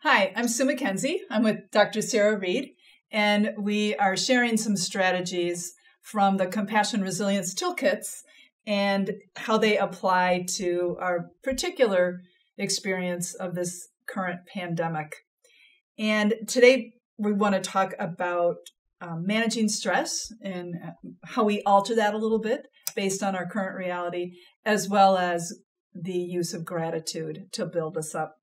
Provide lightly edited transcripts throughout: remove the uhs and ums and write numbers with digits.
Hi, I'm Sue McKenzie. I'm with Dr. Sarah Reed, and we are sharing some strategies from the Compassion Resilience Toolkits and how they apply to our particular experience of this current pandemic. And today we want to talk about managing stress and how we alter that a little bit based on our current reality, as well as the use of gratitude to build us up.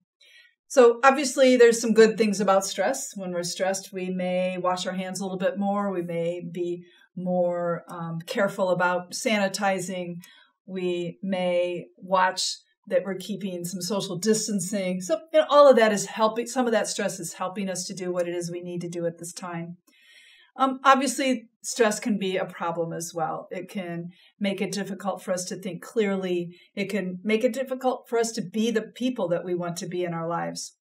So obviously there's some good things about stress. When we're stressed, we may wash our hands a little bit more. We may be more careful about sanitizing. We may watch that we're keeping some social distancing. So all of that is helping. Some of that stress is helping us to do what it is we need to do at this time. Obviously, stress can be a problem as well. It can make it difficult for us to think clearly. It can make it difficult for us to be the people that we want to be in our lives.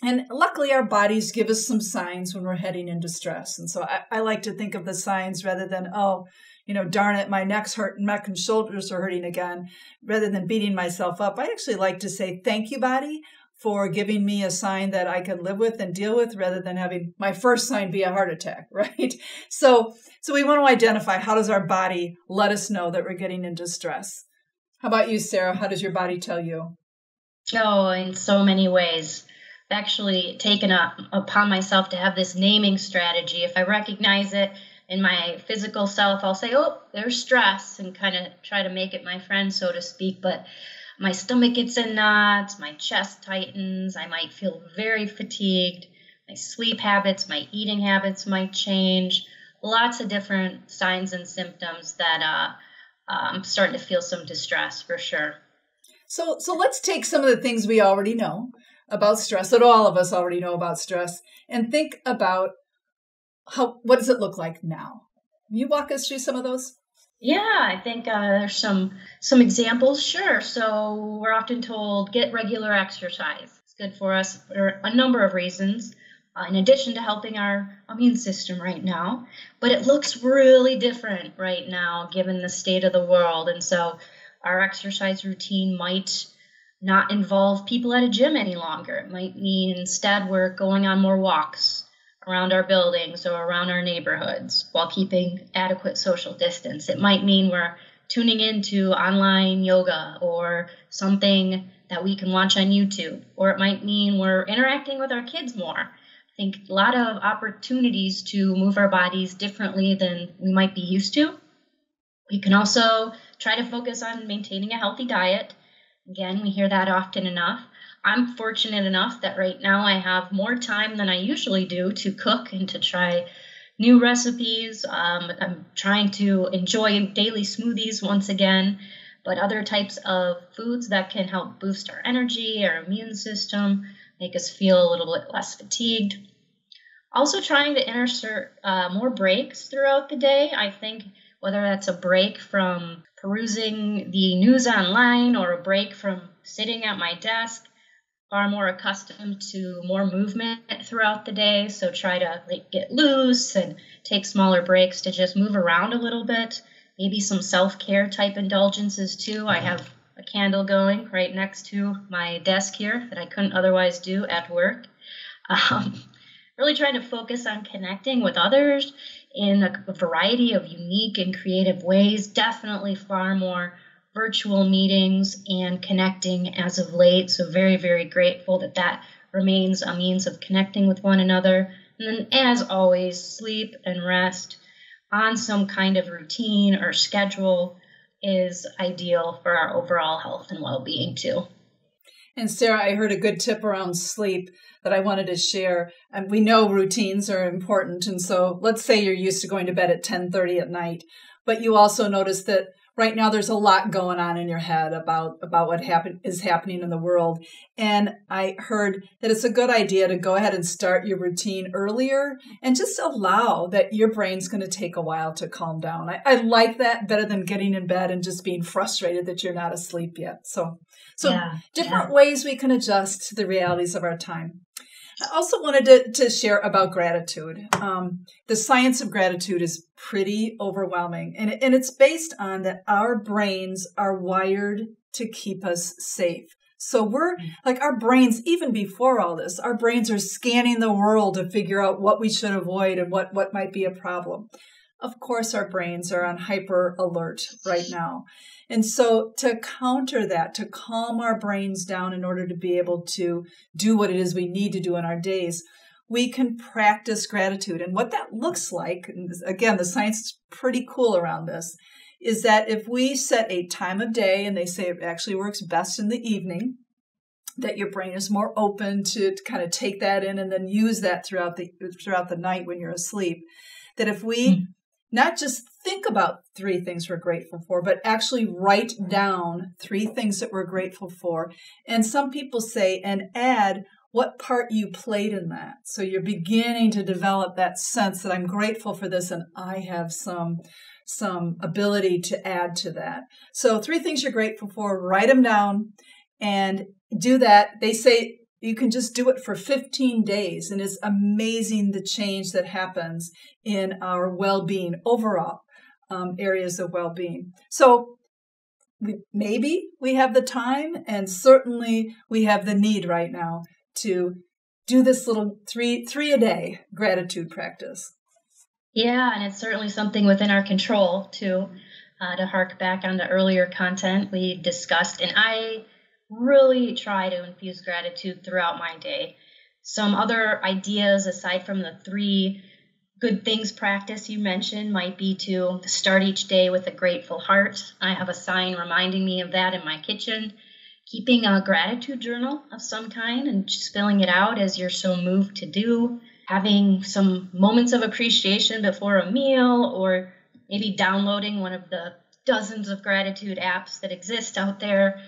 And luckily, our bodies give us some signs when we're heading into stress. And so I like to think of the signs rather than, darn it, my neck and shoulders are hurting again. Rather than beating myself up, I actually like to say, thank you, body, for giving me a sign that I can live with and deal with rather than having my first sign be a heart attack, right? So we want to identify, how does our body let us know that we're getting into stress? How about you, Sarah? How does your body tell you? Oh, in so many ways. I've actually taken upon myself to have this naming strategy. If I recognize it in my physical self, I'll say, oh, there's stress, and kind of try to make it my friend, so to speak. But my stomach gets in knots, my chest tightens, I might feel very fatigued, my sleep habits, my eating habits might change. Lots of different signs and symptoms that I'm starting to feel some distress for sure. So let's take some of the things we already know about stress, that all of us already know about stress, and think about what does it look like now? Can you walk us through some of those? Yeah, I think there's some examples. Sure. So we're often told get regular exercise. It's good for us for a number of reasons, in addition to helping our immune system right now. But it looks really different right now given the state of the world. And so our exercise routine might not involve people at a gym any longer. It might mean instead we're going on more walks around our buildings or around our neighborhoods while keeping adequate social distance. It might mean we're tuning into online yoga or something that we can watch on YouTube, or it might mean we're interacting with our kids more. I think a lot of opportunities to move our bodies differently than we might be used to. We can also try to focus on maintaining a healthy diet. Again, we hear that often enough. I'm fortunate enough that right now I have more time than I usually do to cook and to try new recipes. I'm trying to enjoy daily smoothies once again, but other types of foods that can help boost our energy, our immune system, make us feel a little bit less fatigued. Also trying to insert more breaks throughout the day. I think whether that's a break from perusing the news online or a break from sitting at my desk, far more accustomed to more movement throughout the day. So try to get loose and take smaller breaks to just move around a little bit. Maybe some self-care type indulgences too. I have a candle going right next to my desk here that I couldn't otherwise do at work. Really trying to focus on connecting with others in a variety of unique and creative ways. Definitely far more virtual meetings and connecting as of late. So very, very grateful that remains a means of connecting with one another. And then as always, sleep and rest on some kind of routine or schedule is ideal for our overall health and well-being too. And Sarah, I heard a good tip around sleep that I wanted to share. And we know routines are important. And so let's say you're used to going to bed at 10:30 at night, but you also notice that right now there's a lot going on in your head about what is happening in the world. And I heard that it's a good idea to go ahead and start your routine earlier and just allow that your brain's going to take a while to calm down. I like that better than getting in bed and just being frustrated that you're not asleep yet. So different ways we can adjust to the realities of our time. I also wanted to share about gratitude. The science of gratitude is pretty overwhelming, and it's based on that our brains are wired to keep us safe. So we're like, our brains, even before all this, our brains are scanning the world to figure out what we should avoid and what might be a problem. Of course, our brains are on hyper alert right now. And so to counter that, to calm our brains down in order to be able to do what it is we need to do in our days, we can practice gratitude. And what that looks like, and again, the science is pretty cool around this, is that if we set a time of day, and they say it actually works best in the evening, that your brain is more open to kind of take that in and then use that throughout the night when you're asleep, that if we not just think about 3 things we're grateful for, but actually write down 3 things that we're grateful for. And some people say, and add what part you played in that. So you're beginning to develop that sense that I'm grateful for this and I have some ability to add to that. So 3 things you're grateful for, write them down and do that. They say you can just do it for 15 days, and it's amazing the change that happens in our well-being, overall areas of well-being. So maybe we have the time, and certainly we have the need right now to do this little three a day gratitude practice. Yeah, and it's certainly something within our control to hark back on the earlier content we discussed. And I really try to infuse gratitude throughout my day. Some other ideas aside from the 3 good things practice you mentioned might be to start each day with a grateful heart. I have a sign reminding me of that in my kitchen. Keeping a gratitude journal of some kind and just filling it out as you're so moved to do. Having some moments of appreciation before a meal, or maybe downloading one of the dozens of gratitude apps that exist out there.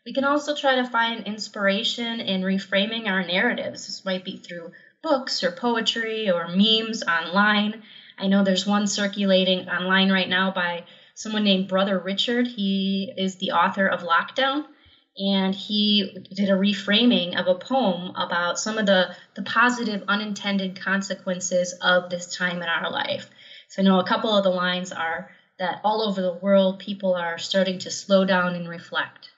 We can also try to find inspiration in reframing our narratives. This might be through books or poetry or memes online. I know there's one circulating online right now by someone named Brother Richard. He is the author of Lockdown, and he did a reframing of a poem about some of the positive unintended consequences of this time in our life. So I know a couple of the lines are that all over the world, people are starting to slow down and reflect.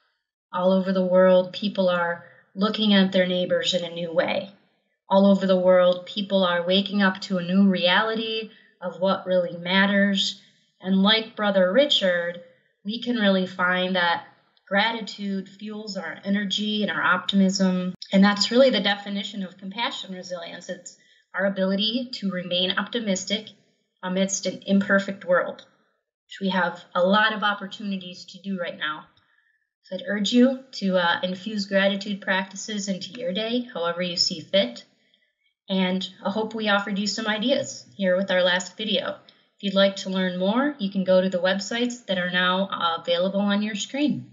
All over the world, people are looking at their neighbors in a new way. All over the world, people are waking up to a new reality of what really matters. And like Brother Richard, we can really find that gratitude fuels our energy and our optimism. And that's really the definition of compassion resilience. It's our ability to remain optimistic amidst an imperfect world, which we have a lot of opportunities to do right now. So I'd urge you to infuse gratitude practices into your day, however you see fit. And I hope we offered you some ideas here with our last video. If you'd like to learn more, you can go to the websites that are now available on your screen.